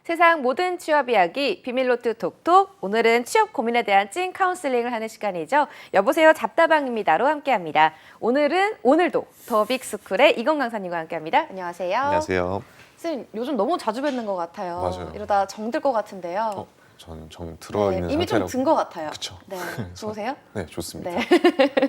세상 모든 취업 이야기 비밀노트 톡톡. 오늘은 취업 고민에 대한 찐 카운슬링을 하는 시간이죠. 여보세요 잡다방입니다로 함께합니다. 오늘도 더 빅스쿨의 이건 강사님과 함께합니다. 안녕하세요. 안녕하세요. 선생님 요즘 너무 자주 뵙는 것 같아요. 맞아요. 이러다 정들 것 같은데요. 저는 정 들어있는 이미 좀 상태라고. 든 것 같아요. 그쵸. 네, 좋으세요? 네, 좋습니다. 네.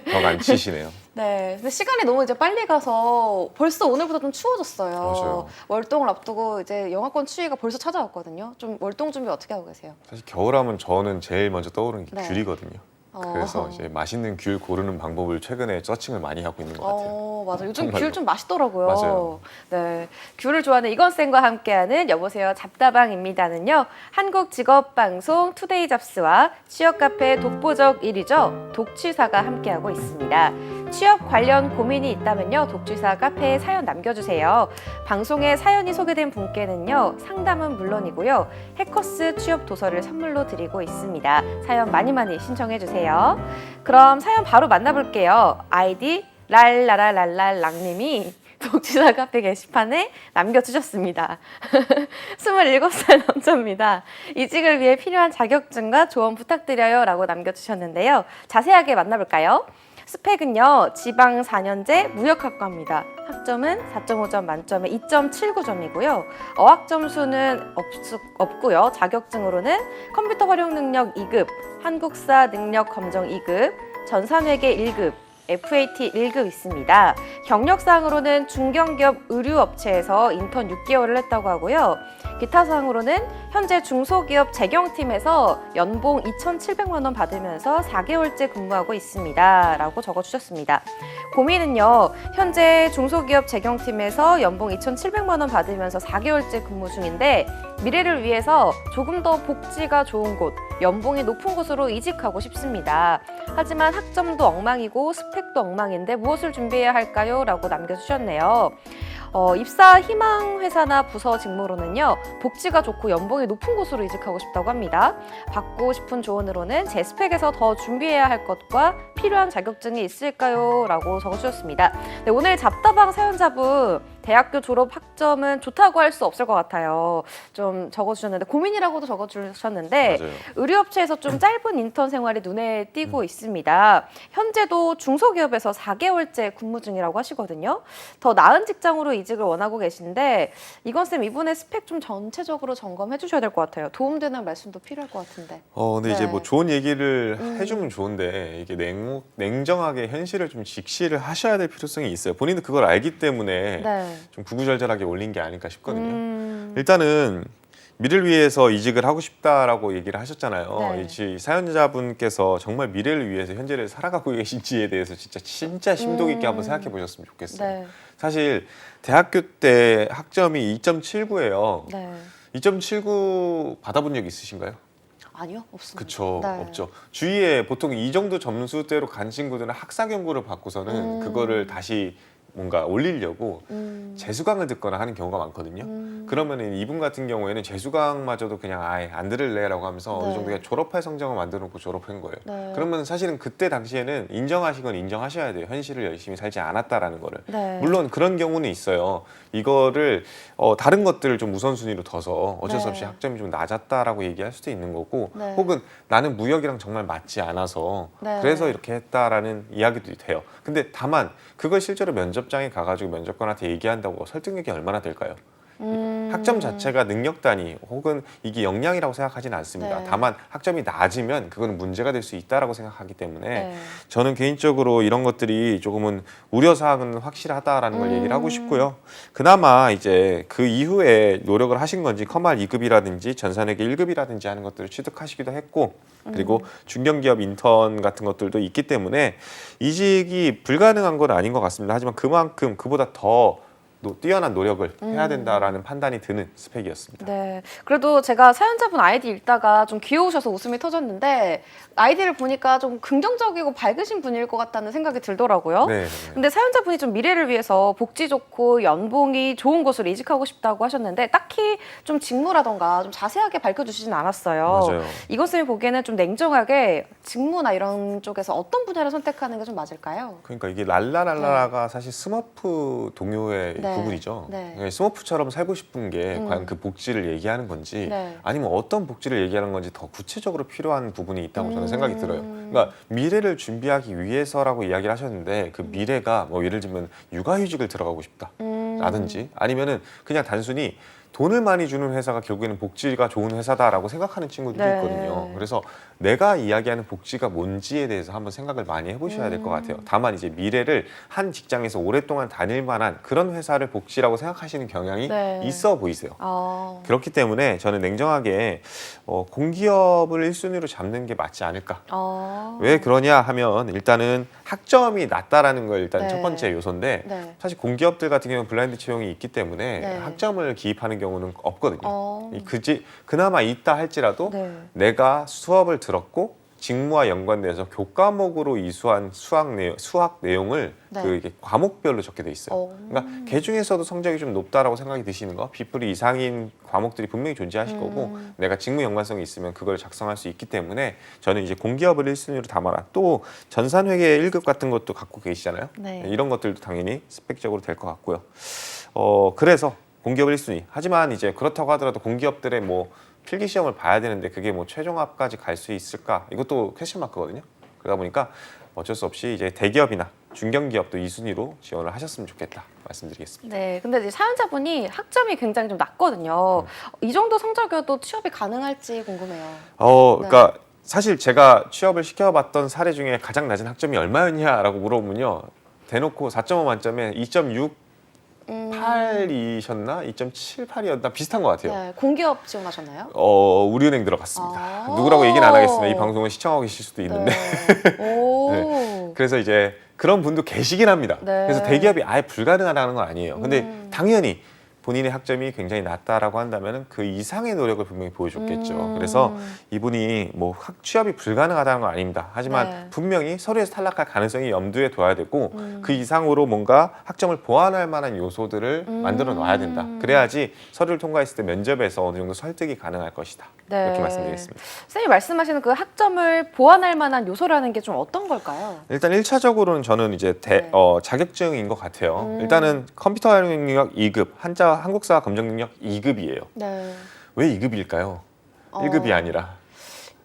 벽 안 치시네요. 네, 근데 시간이 너무 이제 빨리 가서 벌써 오늘부터 좀 추워졌어요. 맞아요. 월동을 앞두고 이제 영하권 추위가 벌써 찾아왔거든요. 좀 월동 준비 어떻게 하고 계세요? 사실 겨울하면 저는 제일 먼저 떠오르는 게 네. 귤이거든요. 그래서 이제 맛있는 귤 고르는 방법을 최근에 서칭을 많이 하고 있는 것 같아요. 맞아. 요즘 정말로. 귤 좀 맛있더라고요. 맞아요. 네, 귤을 좋아하는 이건쌤과 함께하는 여보세요 잡다방입니다는요. 한국직업방송 투데이 잡스와 취업카페 독보적 1위죠. 독취사가 함께하고 있습니다. 취업 관련 고민이 있다면요. 독취사 카페에 사연 남겨주세요. 방송에 사연이 소개된 분께는요. 상담은 물론이고요. 해커스 취업 도서를 선물로 드리고 있습니다. 사연 많이 신청해주세요. 그럼 사연 바로 만나볼게요. 아이디 랄라라랄랄랑님이 독취사 카페 게시판에 남겨주셨습니다. 27살 남자입니다. 이직을 위해 필요한 자격증과 조언 부탁드려요 라고 남겨주셨는데요. 자세하게 만나볼까요? 스펙은요, 지방 4년제 무역학과입니다. 학점은 4.5점 만점에 2.79점이고요. 어학 점수는 없고요. 자격증으로는 컴퓨터 활용 능력 2급, 한국사 능력 검정 2급, 전산회계 1급, FAT 1급 있습니다. 경력사항으로는 중견기업 의류업체에서 인턴 6개월을 했다고 하고요. 기타사항으로는 현재 중소기업 재경팀에서 연봉 2,700만 원 받으면서 4개월째 근무하고 있습니다. 라고 적어주셨습니다. 고민은요. 현재 중소기업 재경팀에서 연봉 2,700만 원 받으면서 4개월째 근무 중인데 미래를 위해서 조금 더 복지가 좋은 곳, 연봉이 높은 곳으로 이직하고 싶습니다. 하지만 학점도 엉망이고 스펙도 엉망인데 무엇을 준비해야 할까요? 라고 남겨주셨네요. 입사 희망 회사나 부서 직무로는요. 복지가 좋고 연봉이 높은 곳으로 이직하고 싶다고 합니다. 받고 싶은 조언으로는 제 스펙에서 더 준비해야 할 것과 필요한 자격증이 있을까요? 라고 적어주셨습니다. 네, 오늘 잡다방 사연자분 대학교 졸업 학점은 좋다고 할 수 없을 것 같아요. 좀 적어주셨는데 고민이라고도 적어주셨는데 맞아요. 의류업체에서 좀 짧은 인턴 생활이 눈에 띄고 있습니다. 현재도 중소기업에서 4개월째 근무 중이라고 하시거든요. 더 나은 직장으로 이직을 원하고 계신데 이건쌤 이분의 스펙 좀 전체적으로 점검해 주셔야 될 것 같아요. 도움되는 말씀도 필요할 것 같은데. 근데 이제 네. 뭐 좋은 얘기를 해주면 좋은데 이게 냉정하게 현실을 좀 직시를 하셔야 될 필요성이 있어요. 본인도 그걸 알기 때문에 네. 좀 구구절절하게 올린 게 아닐까 싶거든요. 일단은 미래를 위해서 이직을 하고 싶다라고 얘기를 하셨잖아요. 네. 이 사연자분께서 정말 미래를 위해서 현재를 살아가고 계신지에 대해서 진짜 심도 깊게 한번 생각해 보셨으면 좋겠어요. 네. 사실 대학교 때 학점이 2.79예요. 네. 2.79 받아본 적 있으신가요? 아니요, 없습니다. 그쵸, 네. 없죠. 주위에 보통 이 정도 점수대로 간 친구들은 학사 경고를 받고서는 그거를 다시 뭔가 올리려고 재수강을 듣거나 하는 경우가 많거든요. 그러면 이분 같은 경우에는 재수강마저도 그냥 아예 안 들을래라고 하면서 네. 어느 정도 그냥 졸업할 성적을 만들어 놓고 졸업한 거예요. 네. 그러면 사실은 그때 당시에는 인정하시건 인정하셔야 돼요. 현실을 열심히 살지 않았다라는 거를. 네. 물론 그런 경우는 있어요. 이거를 다른 것들을 좀 우선순위로 둬서 어쩔 수 없이 네. 학점이 좀 낮았다라고 얘기할 수도 있는 거고, 네. 혹은 나는 무역이랑 정말 맞지 않아서 네. 그래서 이렇게 했다라는 이야기도 돼요. 근데 다만 그걸 실제로 면접장에 가가지고 면접관한테 얘기한다고 설득력이 얼마나 될까요? 학점 자체가 능력 단위 혹은 이게 역량이라고 생각하지는 않습니다. 네. 다만 학점이 낮으면 그건 문제가 될 수 있다라고 생각하기 때문에 네. 저는 개인적으로 이런 것들이 조금은 우려사항은 확실하다라는 걸 얘기를 하고 싶고요. 그나마 이제 그 이후에 노력을 하신 건지 커말 2급이라든지 전산회계 1급이라든지 하는 것들을 취득하시기도 했고, 그리고 중견기업 인턴 같은 것들도 있기 때문에 이직이 불가능한 건 아닌 것 같습니다. 하지만 그만큼 그보다 더 뛰어난 노력을 해야 된다라는 판단이 드는 스펙이었습니다. 네. 그래도 제가 사연자분 아이디 읽다가 좀 귀여우셔서 웃음이 터졌는데 아이디를 보니까 좀 긍정적이고 밝으신 분일 것 같다는 생각이 들더라고요. 네. 근데 사연자분이 좀 미래를 위해서 복지 좋고 연봉이 좋은 곳으로 이직하고 싶다고 하셨는데 딱히 좀 직무라던가 좀 자세하게 밝혀주시진 않았어요. 맞아요. 이것을 보기에는 좀 냉정하게 직무나 이런 쪽에서 어떤 분야를 선택하는 게 좀 맞을까요? 그러니까 이게 랄라랄라가 사실 스머프 동요의 네. 부분이죠. 네. 스머프처럼 살고 싶은 게 과연 그 복지를 얘기하는 건지 네. 아니면 어떤 복지를 얘기하는 건지 더 구체적으로 필요한 부분이 있다고 저는 생각이 들어요. 그러니까 미래를 준비하기 위해서라고 이야기를 하셨는데 그 미래가 뭐 예를 들면 육아휴직을 들어가고 싶다라든지 아니면은 그냥 단순히 돈을 많이 주는 회사가 결국에는 복지가 좋은 회사다라고 생각하는 친구들이 네. 있거든요. 그래서 내가 이야기하는 복지가 뭔지에 대해서 한번 생각을 많이 해보셔야 될 것 같아요. 다만 이제 미래를 한 직장에서 오랫동안 다닐 만한 그런 회사를 복지라고 생각하시는 경향이 네. 있어 보이세요. 어. 그렇기 때문에 저는 냉정하게 공기업을 1순위로 잡는 게 맞지 않을까. 어. 왜 그러냐 하면 일단은 학점이 낮다라는 걸 일단 네. 첫 번째 요소인데 네. 사실 공기업들 같은 경우는 블라인드 채용이 있기 때문에 네. 학점을 기입하는 경우는 없거든요. 어. 그나마 있다 할지라도 네. 내가 수업을 들었고 직무와 연관돼서 교과목으로 이수한 수학 내용을 네. 그 이게 과목별로 적게 돼 있어요. 어. 그러니까 개 중에서도 성적이 좀 높다라고 생각이 드시는 거, 비플이 이상인 과목들이 분명히 존재하실 거고 내가 직무 연관성이 있으면 그걸 작성할 수 있기 때문에 저는 이제 공기업을 1순위로 담아라. 또 전산회계 1급 같은 것도 갖고 계시잖아요. 네. 이런 것들도 당연히 스펙적으로 될 것 같고요. 그래서 공기업 1순위. 하지만 이제 그렇다고 하더라도 공기업들의 뭐 필기 시험을 봐야 되는데 그게 뭐 최종합까지 갈 수 있을까? 이것도 퀘스천 마크거든요. 그러다 보니까 어쩔 수 없이 이제 대기업이나 중견기업도 2순위로 지원을 하셨으면 좋겠다 말씀드리겠습니다. 네, 근데 이제 사연자분이 학점이 굉장히 좀 낮거든요. 이 정도 성적이어도 취업이 가능할지 궁금해요. 그러니까 사실 제가 취업을 시켜봤던 사례 중에 가장 낮은 학점이 얼마였냐라고 물어보면요, 대놓고 4.5 만점에 2.6 8이셨나? 2.78이었나? 비슷한 것 같아요. 네, 공기업 지원하셨나요? 우리은행 들어갔습니다. 누구라고 얘기는 안 하겠습니다. 이 방송을 시청하고 계실 수도 있는데. 네. 오. 그래서 이제 그런 분도 계시긴 합니다. 네. 그래서 대기업이 아예 불가능하다는 건 아니에요. 근데 당연히 본인의 학점이 굉장히 낮다라고 한다면 그 이상의 노력을 분명히 보여줬겠죠. 그래서 이분이 뭐 취업이 불가능하다는 건 아닙니다. 하지만 네. 분명히 서류에서 탈락할 가능성이 염두에 둬야 되고 그 이상으로 뭔가 학점을 보완할 만한 요소들을 만들어 놔야 된다. 그래야지 서류를 통과했을 때 면접에서 어느 정도 설득이 가능할 것이다. 네. 이렇게 말씀드리겠습니다. 선생님 말씀하시는 그 학점을 보완할 만한 요소라는 게 좀 어떤 걸까요? 일단 1차적으로는 저는 이제 네. 자격증인 것 같아요. 일단은 컴퓨터 활용 능력 2급, 한국사 검정 능력 2급이에요. 네. 왜 2급일까요? 1급이 아니라.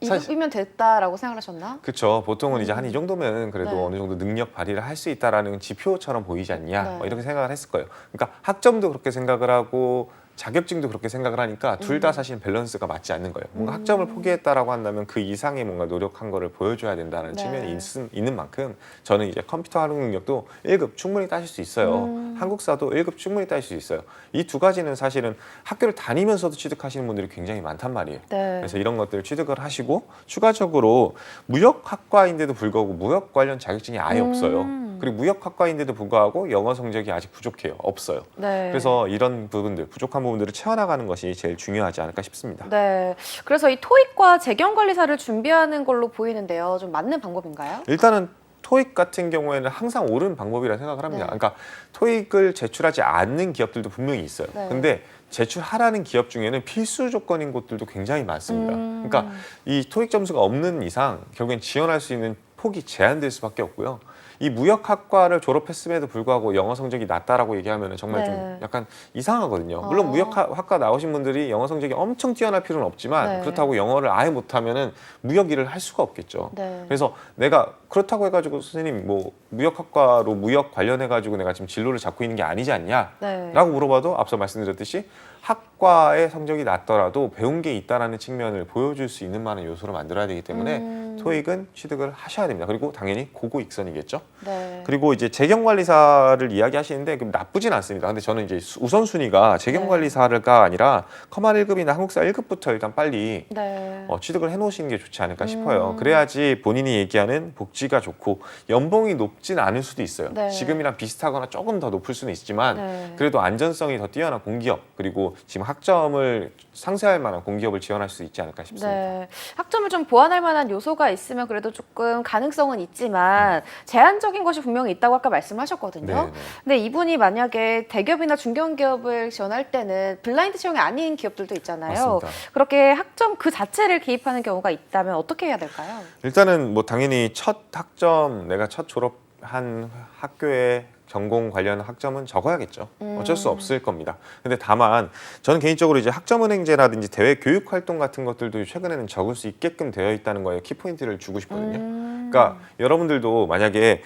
2급이면 됐다라고 생각하셨나? 그렇죠. 보통은 이제 한 이 정도면 그래도 네. 어느 정도 능력 발휘를 할 수 있다라는 지표처럼 보이지 않냐, 네. 뭐 이렇게 생각을 했을 거예요. 그러니까 학점도 그렇게 생각을 하고 자격증도 그렇게 생각을 하니까 둘 다 사실 밸런스가 맞지 않는 거예요. 뭔가 학점을 포기했다라고 한다면 그 이상의 뭔가 노력한 거를 보여줘야 된다는 네. 측면이 있는 만큼 저는 이제 컴퓨터 활용 능력도 1급 충분히 따실 수 있어요. 한국사도 1급 충분히 따실 수 있어요. 이 두 가지는 사실은 학교를 다니면서도 취득하시는 분들이 굉장히 많단 말이에요. 네. 그래서 이런 것들을 취득을 하시고 추가적으로 무역학과인데도 불구하고 무역 관련 자격증이 아예 없어요. 그리고 무역학과인데도 불구하고 영어 성적이 아직 부족해요. 없어요. 네. 그래서 이런 부분들, 부족한 부분들을 채워나가는 것이 제일 중요하지 않을까 싶습니다. 네. 그래서 이 토익과 재경관리사를 준비하는 걸로 보이는데요. 좀 맞는 방법인가요? 일단은 토익 같은 경우에는 항상 옳은 방법이라 생각을 합니다. 네. 그러니까 토익을 제출하지 않는 기업들도 분명히 있어요. 네. 근데 제출하라는 기업 중에는 필수 조건인 곳들도 굉장히 많습니다. 그러니까 이 토익 점수가 없는 이상 결국엔 지원할 수 있는 폭이 제한될 수밖에 없고요. 이 무역학과를 졸업했음에도 불구하고 영어 성적이 낮다라고 얘기하면 정말 네. 좀 약간 이상하거든요. 물론 무역학과 나오신 분들이 영어 성적이 엄청 뛰어날 필요는 없지만 네. 그렇다고 영어를 아예 못하면은 무역 일을 할 수가 없겠죠. 네. 그래서 내가 그렇다고 해가지고 선생님 뭐 무역학과로 무역 관련해가지고 내가 지금 진로를 잡고 있는 게 아니지 않냐? 네. 라고 물어봐도 앞서 말씀드렸듯이 학과의 성적이 낮더라도 배운 게 있다라는 측면을 보여줄 수 있는 만한 요소를 만들어야 되기 때문에 토익은 취득을 하셔야 됩니다. 그리고 당연히 고고익선이겠죠. 네. 그리고 이제 재경관리사를 이야기하시는데 나쁘진 않습니다. 근데 저는 이제 우선순위가 재경관리사가 아니라 커말 1급이나 한국사 1급부터 일단 빨리 네. 취득을 해놓으시는 게 좋지 않을까 싶어요. 그래야지 본인이 얘기하는 복지가 좋고 연봉이 높진 않을 수도 있어요. 네. 지금이랑 비슷하거나 조금 더 높을 수는 있지만 네. 그래도 안전성이 더 뛰어난 공기업 그리고 지금 학점을 상쇄할 만한 공기업을 지원할 수 있지 않을까 싶습니다. 네. 학점을 좀 보완할 만한 요소가 있으면 그래도 조금 가능성은 있지만 제한적인 것이 분명히 있다고 아까 말씀하셨거든요. 네네. 근데 이분이 만약에 대기업이나 중견기업을 지원할 때는 블라인드 채용이 아닌 기업들도 있잖아요. 맞습니다. 그렇게 학점 그 자체를 기입하는 경우가 있다면 어떻게 해야 될까요? 일단은 뭐 당연히 첫 학점 내가 첫 졸업한 학교에 전공 관련 학점은 적어야겠죠. 어쩔 수 없을 겁니다. 근데 다만 저는 개인적으로 이제 학점은행제라든지 대외 교육 활동 같은 것들도 최근에는 적을 수 있게끔 되어 있다는 거에 키포인트를 주고 싶거든요. 그러니까 여러분들도 만약에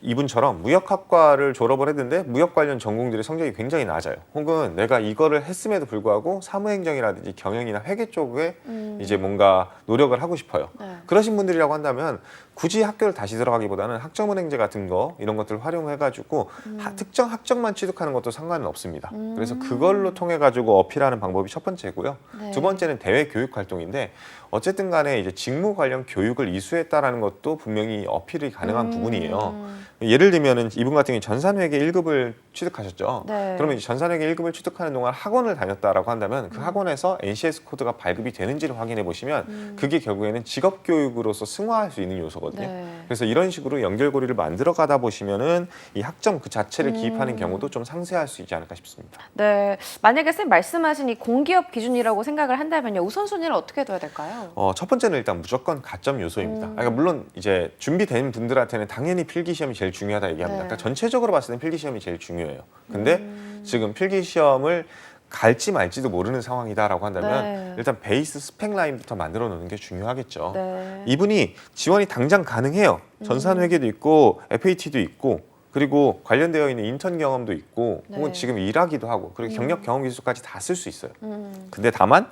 이분처럼 무역학과를 졸업을 했는데 무역 관련 전공들의 성적이 굉장히 낮아요. 혹은 내가 이거를 했음에도 불구하고 사무행정이라든지 경영이나 회계 쪽에 이제 뭔가 노력을 하고 싶어요. 네. 그러신 분들이라고 한다면 굳이 학교를 다시 들어가기보다는 학점은행제 같은 거 이런 것들을 활용해가지고 특정 학점만 취득하는 것도 상관은 없습니다. 그래서 그걸로 통해가지고 어필하는 방법이 첫 번째고요. 네. 두 번째는 대외 교육 활동인데 어쨌든 간에 이제 직무 관련 교육을 이수했다라는 것도 분명히 어필이 가능한 부분이에요. 예를 들면은 이분 같은 경우 전산회계 1급을 취득하셨죠. 네. 그러면 이제 전산회계 1급을 취득하는 동안 학원을 다녔다라고 한다면 그 학원에서 NCS 코드가 발급이 되는지를 확인해 보시면 그게 결국에는 직업 교육으로서 승화할 수 있는 요소거든요. 네. 그래서 이런 식으로 연결고리를 만들어 가다 보시면은 이 학점 그 자체를 기입하는 경우도 좀 상세할 수 있지 않을까 싶습니다. 네. 만약에 쌤 말씀하신 이 공기업 기준이라고 생각을 한다면요. 우선순위를 어떻게 둬야 될까요? 첫 번째는 일단 무조건 가점 요소입니다. 그러니까 물론 이제 준비된 분들한테는 당연히 필기 시험이 제일 중요하다 얘기합니다. 네. 그러니까 전체적으로 봤을 땐 필기 시험이 제일 중요해요. 근데 지금 필기 시험을 갈지 말지도 모르는 상황이다라고 한다면 네. 일단 베이스 스펙 라인부터 만들어 놓는 게 중요하겠죠. 네. 이분이 지원이 당장 가능해요. 전산회계도 있고 FAT도 있고 그리고 관련되어 있는 인턴 경험도 있고 네. 혹은 지금 일하기도 하고 그리고 경력 경험 기술까지 다 쓸 수 있어요. 음. 근데 다만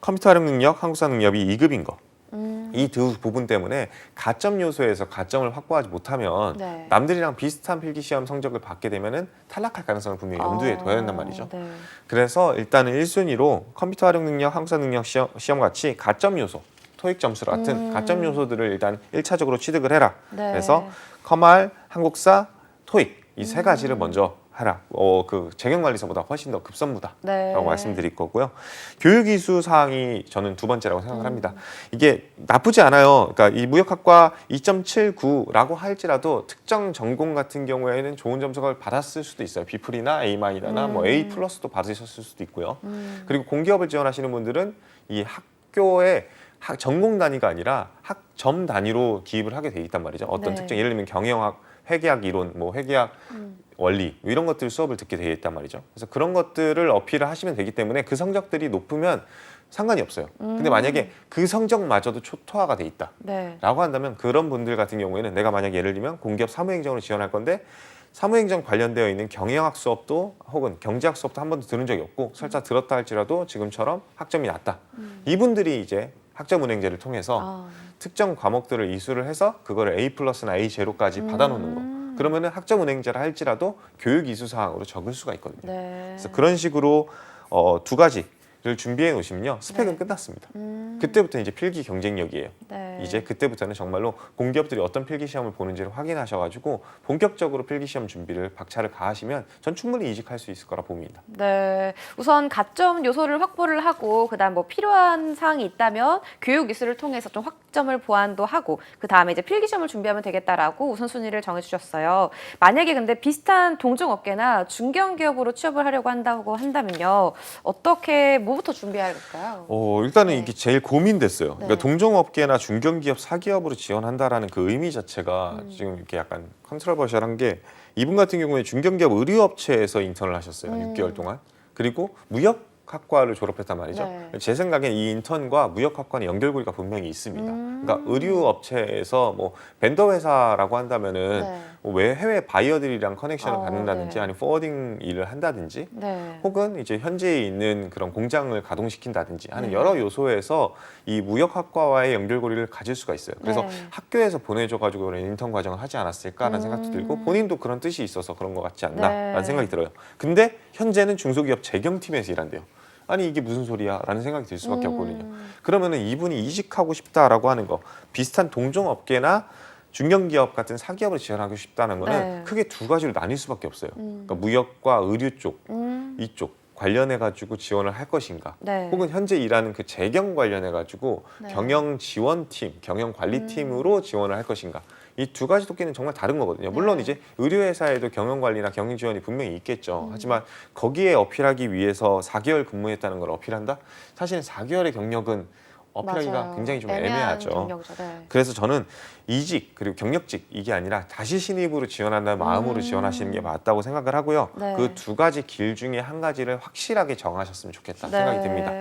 컴퓨터 활용 능력, 한국사 능력이 2급인 거. 이 두 부분 때문에 가점 요소에서 가점을 확보하지 못하면 네. 남들이랑 비슷한 필기시험 성적을 받게 되면은 탈락할 가능성을 분명히 염두에 둬야 된단 말이죠. 네. 그래서 일단은 1순위로 컴퓨터 활용 능력, 한국사 능력 시험 같이 가점 요소, 토익 점수 같은 가점 요소들을 일단 1차적으로 취득을 해라. 네. 그래서 컴활, 한국사, 토익 이 세 가지를 먼저 하라. 그 재경관리사보다 훨씬 더 급선무다라고 네. 말씀드릴 거고요. 교육 이수 사항이 저는 두 번째라고 생각을 합니다. 이게 나쁘지 않아요. 그러니까 이 무역학과 2.79라고 할지라도 특정 전공 같은 경우에는 좋은 점수를 받았을 수도 있어요. B플이나 A-나 뭐 A 플러스도 받으셨을 수도 있고요. 그리고 공기업을 지원하시는 분들은 이 학교의 전공 단위가 아니라 학점 단위로 기입을 하게 돼 있단 말이죠. 어떤 네. 특정 예를 들면 경영학, 회계학 이론, 뭐 회계학 원리 이런 것들 수업을 듣게 되어 있단 말이죠. 그래서 그런 것들을 어필을 하시면 되기 때문에 그 성적들이 높으면 상관이 없어요. 근데 만약에 그 성적마저도 초토화가 돼 있다. 네. 라고 한다면 그런 분들 같은 경우에는 내가 만약에 예를 들면 공기업 사무행정으로 지원할 건데 사무행정 관련되어 있는 경영학 수업도 혹은 경제학 수업도 한 번도 들은 적이 없고 설사 들었다 할지라도 지금처럼 학점이 낮다. 이분들이 이제 학점은행제를 통해서 아. 특정 과목들을 이수를 해서 그거를 A 플러스나 A 제로까지 받아놓는 거. 그러면은 학점은행제를 할지라도 교육 이수 사항으로 적을 수가 있거든요. 네. 그래서 그런 식으로 두 가지를 준비해 놓으시면요 스펙은 네. 끝났습니다. 그때부터 이제 필기 경쟁력이에요. 네. 이제 그때부터는 정말로 공기업들이 어떤 필기 시험을 보는지를 확인하셔가지고 본격적으로 필기 시험 준비를 박차를 가하시면 전 충분히 이직할 수 있을 거라 봅니다. 네, 우선 가점 요소를 확보를 하고 그다음 뭐 필요한 사항이 있다면 교육 이수를 통해서 좀 확점을 보완도 하고 그다음에 이제 필기 시험을 준비하면 되겠다라고 우선순위를 정해주셨어요. 만약에 근데 비슷한 동종 업계나 중견 기업으로 취업을 하려고 한다면요, 어떻게 뭐부터 준비해야 할까요? 일단은 네. 이게 제일 고민됐어요. 네. 그러니까 동종업계나 중견기업, 사기업으로 지원한다라는 그 의미 자체가 지금 이렇게 약간 컨트로버셜한 게 이분 같은 경우에 중견기업 의류업체에서 인턴을 하셨어요. 6개월 동안. 그리고 무역학과를 졸업했단 말이죠. 네. 제 생각엔 이 인턴과 무역학과는 연결고리가 분명히 있습니다. 그러니까 의류업체에서 뭐 벤더 회사라고 한다면은 네. 왜 해외 바이어들이랑 커넥션을 어, 갖는다든지 네. 아니면 포워딩 일을 한다든지 네. 혹은 이제 현지에 있는 그런 공장을 가동시킨다든지 하는 네. 여러 요소에서 이 무역학과와의 연결고리를 가질 수가 있어요. 그래서 네. 학교에서 보내줘가지고 그런 인턴 과정을 하지 않았을까라는 생각도 들고 본인도 그런 뜻이 있어서 그런 것 같지 않나라는 네. 생각이 들어요. 근데 현재는 중소기업 재경팀에서 일한대요. 아니 이게 무슨 소리야 라는 생각이 들 수밖에 없거든요. 그러면은 이분이 이직하고 싶다라고 하는 거 비슷한 동종업계나 중견기업 같은 사기업을 지원하고 싶다는 거는 네. 크게 두 가지로 나뉠 수밖에 없어요. 그러니까 무역과 의류 쪽 이쪽 관련해 가지고 지원을 할 것인가 네. 혹은 현재 일하는 그 재경 관련해 가지고 네. 경영 지원팀, 경영 관리팀으로 지원을 할 것인가 이 두 가지 토끼는 정말 다른 거거든요. 물론 네. 이제 의료회사에도 경영 관리나 경영 지원이 분명히 있겠죠. 하지만 거기에 어필하기 위해서 4개월 근무했다는 걸 어필한다? 사실은 4개월의 경력은 어필하기가 맞아요. 굉장히 좀 애매한 애매하죠. 경력이죠. 네. 그래서 저는 이직 그리고 경력직 이게 아니라 다시 신입으로 지원한다는 마음으로 지원하시는 게 맞다고 생각을 하고요. 네. 그 두 가지 길 중에 한 가지를 확실하게 정하셨으면 좋겠다 네. 생각이 듭니다.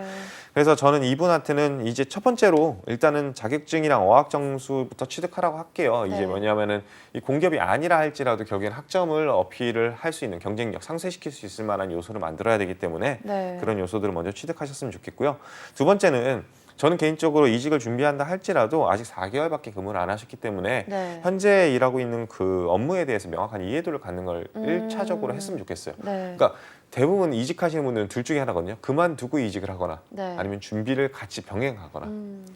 그래서 저는 이분한테는 이제 첫 번째로 일단은 자격증이랑 어학 점수부터 취득하라고 할게요. 네. 이제 뭐냐면은 이 공기업이 아니라 할지라도 결국엔 학점을 어필을 할 수 있는 경쟁력 상쇄시킬 수 있을 만한 요소를 만들어야 되기 때문에 네. 그런 요소들을 먼저 취득하셨으면 좋겠고요. 두 번째는 저는 개인적으로 이직을 준비한다 할지라도 아직 4개월밖에 근무를 안 하셨기 때문에 네. 현재 일하고 있는 그 업무에 대해서 명확한 이해도를 갖는 걸 1차적으로 했으면 좋겠어요. 네. 그러니까 대부분 이직하시는 분들은 둘 중에 하나거든요. 그만두고 이직을 하거나 네. 아니면 준비를 같이 병행하거나.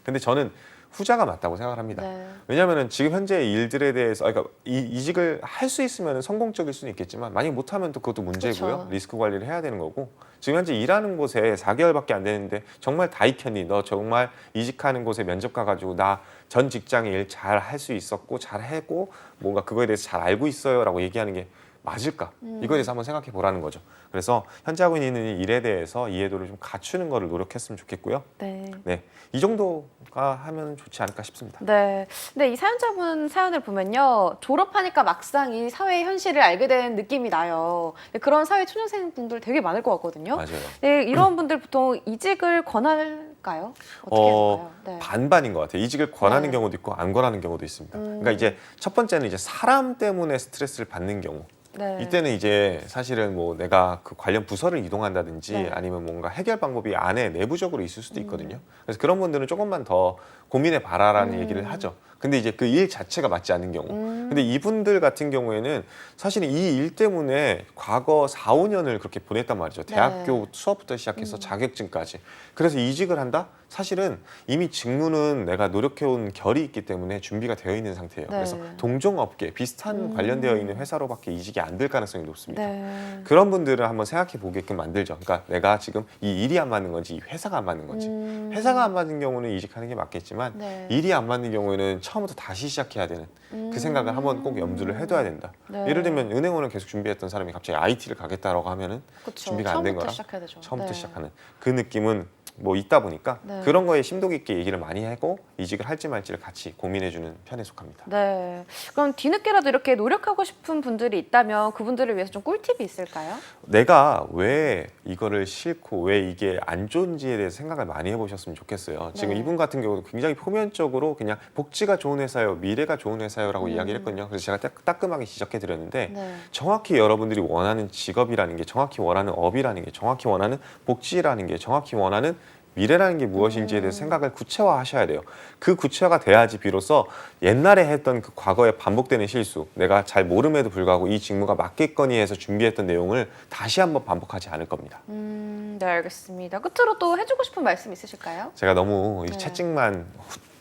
근데 저는 후자가 맞다고 생각을 합니다. 네. 왜냐하면 지금 현재 일들에 대해서 그러니까 이직을 할 수 있으면 성공적일 수는 있겠지만 만약 못하면 또 그것도 문제고요. 그쵸. 리스크 관리를 해야 되는 거고 지금 현재 일하는 곳에 4개월밖에 안 되는데 정말 다 익혔니? 너 정말 이직하는 곳에 면접 가가지고 나 전 직장에 일 잘 할 수 있었고 잘 하고 뭔가 그거에 대해서 잘 알고 있어요라고 얘기하는 게 맞을까? 이거에 대해서 한번 생각해 보라는 거죠. 그래서 현재 하고 있는 일에 대해서 이해도를 좀 갖추는 거를 노력했으면 좋겠고요. 네. 네, 이 정도가 하면 좋지 않을까 싶습니다. 네. 근데 이 사연자분 사연을 보면요. 졸업하니까 막상 이 사회의 현실을 알게 된 느낌이 나요. 그런 사회 초년생 분들 되게 많을 것 같거든요. 맞아요. 네, 이런 분들 보통 이직을 권할까요? 어떻게 해야 될까요? 네. 반반인 것 같아요. 이직을 권하는 네. 경우도 있고 안 권하는 경우도 있습니다. 그러니까 이제 첫 번째는 이제 사람 때문에 스트레스를 받는 경우. 네. 이때는 이제 사실은 뭐 내가 그 관련 부서를 이동한다든지 네. 아니면 뭔가 해결 방법이 안에 내부적으로 있을 수도 있거든요. 그래서 그런 분들은 조금만 더 고민해 봐라라는 얘기를 하죠. 근데 이제 그 일 자체가 맞지 않는 경우. 근데 이분들 같은 경우에는 사실은 이 일 때문에 과거 4, 5년을 그렇게 보냈단 말이죠. 대학교 수업부터 시작해서 자격증까지. 그래서 이직을 한다? 사실은 이미 직무는 내가 노력해온 결이 있기 때문에 준비가 되어 있는 상태예요. 네. 그래서 동종업계 비슷한 관련되어 있는 회사로밖에 이직이 안 될 가능성이 높습니다. 네. 그런 분들은 한번 생각해 보게끔 만들죠. 그러니까 내가 지금 이 일이 안 맞는 건지 이 회사가 안 맞는 건지. 회사가 안 맞는 경우는 이직하는 게 맞겠지만 네. 일이 안 맞는 경우에는 처음부터 다시 시작해야 되는 그 생각을 한번 꼭 염두를 해둬야 된다. 네. 예를 들면 은행원을 계속 준비했던 사람이 갑자기 IT를 가겠다라고 하면은 그쵸. 준비가 안 된 처음부터 거라 시작해야 되죠. 처음부터 네. 시작하는 그 느낌은 뭐 있다 보니까 네. 그런 거에 심도 깊게 얘기를 많이 하고 이직을 할지 말지를 같이 고민해주는 편에 속합니다. 네. 그럼 뒤늦게라도 이렇게 노력하고 싶은 분들이 있다면 그분들을 위해서 좀 꿀팁이 있을까요? 내가 왜 이거를 싫고 왜 이게 안 좋은지에 대해서 생각을 많이 해보셨으면 좋겠어요. 지금 네. 이분 같은 경우도 굉장히 표면적으로 그냥 복지가 좋은 회사요, 미래가 좋은 회사요라고 이야기를 했거든요. 그래서 제가 따끔하게 지적해 드렸는데 네. 정확히 여러분들이 원하는 직업이라는 게 정확히 원하는 업이라는 게 정확히 원하는 복지라는 게 정확히 원하는 미래라는 게 무엇인지에 대해서 생각을 구체화하셔야 돼요. 그 구체화가 돼야지 비로소 옛날에 했던 그 과거에 반복되는 실수, 내가 잘 모름에도 불구하고 이 직무가 맞겠거니 해서 준비했던 내용을 다시 한번 반복하지 않을 겁니다. 네, 알겠습니다. 끝으로 또 해주고 싶은 말씀 있으실까요? 제가 너무 이 네. 채찍만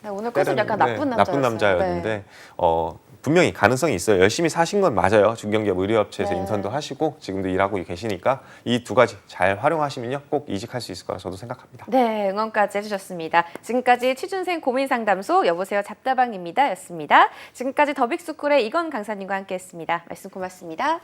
네, 오늘 컨셉 약간 때렸는데, 나쁜 남자였어요. 나쁜 남자였는데 네. 분명히 가능성이 있어요. 열심히 사신 건 맞아요. 중견기업 의료업체에서 네. 인턴도 하시고 지금도 일하고 계시니까 이 두 가지 잘 활용하시면요 꼭 이직할 수 있을 거라 저도 생각합니다. 네, 응원까지 해주셨습니다. 지금까지 취준생 고민상담소 여보세요 잡다방입니다 였습니다. 지금까지 더빅스쿨의 이건 강사님과 함께했습니다. 말씀 고맙습니다.